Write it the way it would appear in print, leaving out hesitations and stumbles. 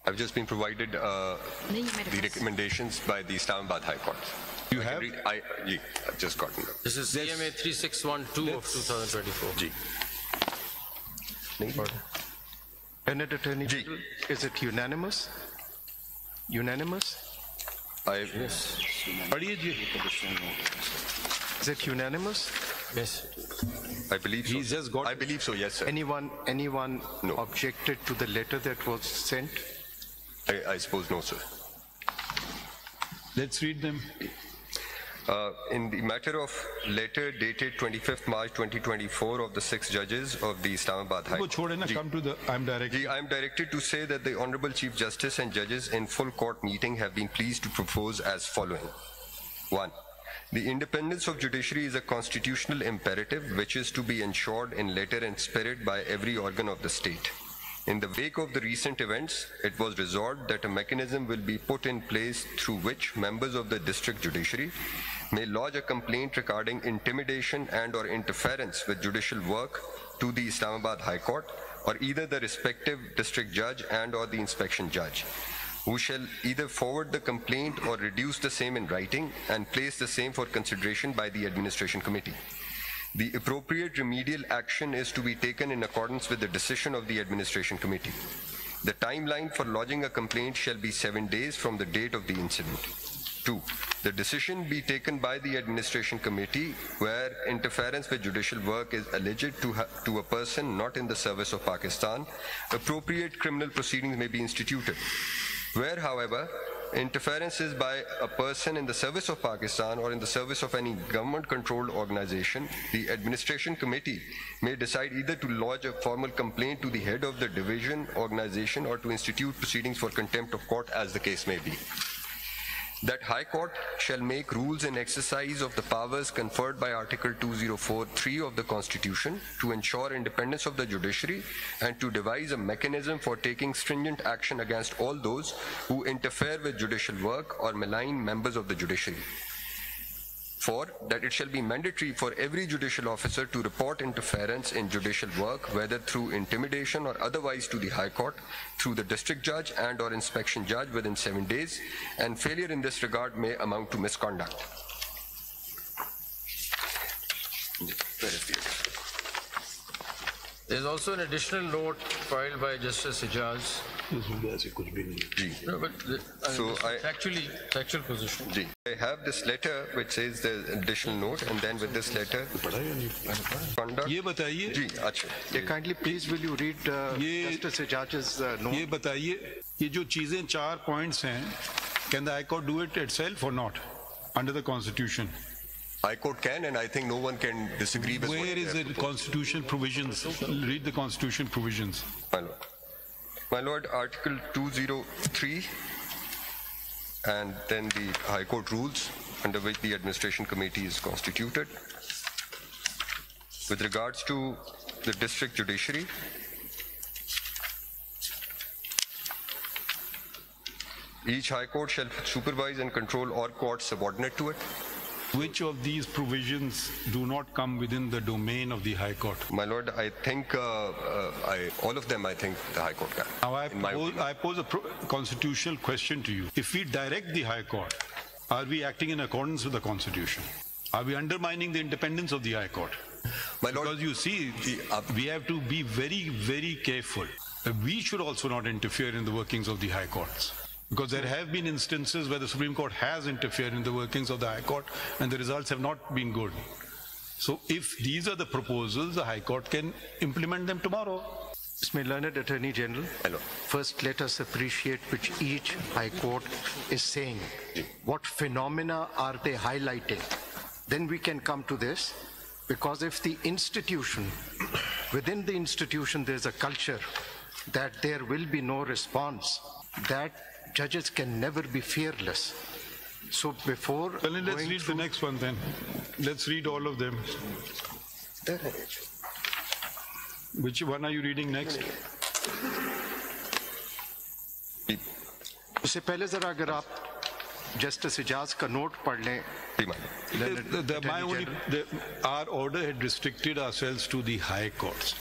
I've just been provided the recommendations by the Islamabad High Court. You have? I've just gotten them. This is CMA 3612 of 2024. Ji. Learned Attorney General, is it unanimous? Unanimous? Yes. Is it unanimous? Yes. I believe so. I believe so, yes, sir. Anyone No. objected to the letter that was sent? I suppose no, sir. Let's read them. In the matter of letter dated 25th March 2024 of the 6 judges of the Islamabad High Court. Come to the, I'm directed. I am directed to say that the Honorable Chief Justice and judges in full court meeting have been pleased to propose as following. 1. The independence of judiciary is a constitutional imperative which is to be ensured in letter and spirit by every organ of the state. In the wake of the recent events, it was resolved that a mechanism will be put in place through which members of the district judiciary may lodge a complaint regarding intimidation and or interference with judicial work to the Islamabad High Court or either the respective district judge and or the inspection judge, who shall either forward the complaint or reduce the same in writing and place the same for consideration by the administration committee. The appropriate remedial action is to be taken in accordance with the decision of the administration committee. The timeline for lodging a complaint shall be 7 days from the date of the incident. 2. The decision be taken by the administration committee where interference with judicial work is alleged to a person not in the service of Pakistan. Appropriate criminal proceedings may be instituted. Where, however, interference is by a person in the service of Pakistan or in the service of any government-controlled organization, the administration committee may decide either to lodge a formal complaint to the head of the division, organization, or to institute proceedings for contempt of court as the case may be. That High Court shall make rules in exercise of the powers conferred by Article 2043 of the Constitution to ensure independence of the judiciary and to devise a mechanism for taking stringent action against all those who interfere with judicial work or malign members of the judiciary. 4. That it shall be mandatory for every judicial officer to report interference in judicial work, whether through intimidation or otherwise, to the High Court, through the district judge and or inspection judge within 7 days, and failure in this regard may amount to misconduct. There is also an additional note filed by Justice Ijaz. No, but factual position. I have this letter which says there's an additional note, and then with this letter, conduct. Kindly, please, will you read Justice Ijaz's note? ये बताइए, ये जो चीजें 4 points हैं, can the High Court do it itself or not under the Constitution? High Court can, and I think no one can disagree with. Where is the constitutional provisions? Read the constitutional provisions. My Lord, Article 203 and then the High Court rules under which the administration committee is constituted. With regards to the district judiciary, each High Court shall supervise and control all courts subordinate to it. Which of these provisions do not come within the domain of the High Court? My Lord, I think all of them, I think the High Court can. Now I pose a constitutional question to you. If we direct the High Court, are we acting in accordance with the Constitution? Are we undermining the independence of the High Court? My Lord, because you see, we have to be very, very careful. We should also not interfere in the workings of the High Courts. Because there have been instances where the Supreme Court has interfered in the workings of the High Court and the results have not been good. So if these are the proposals, the High Court can implement them tomorrow. Mr. Learned Attorney General, hello. First let us appreciate which each High Court is saying. What phenomena are they highlighting? Then we can come to this, because if the institution, within the institution there's a culture that there will be no response, that judges can never be fearless. So before let's read the next one then. Let's read all of them. Which one are you reading next? उससे पहले जरा अगर आप Justice Ijaz का note पढ़ लें. Our order had restricted ourselves to the High Courts.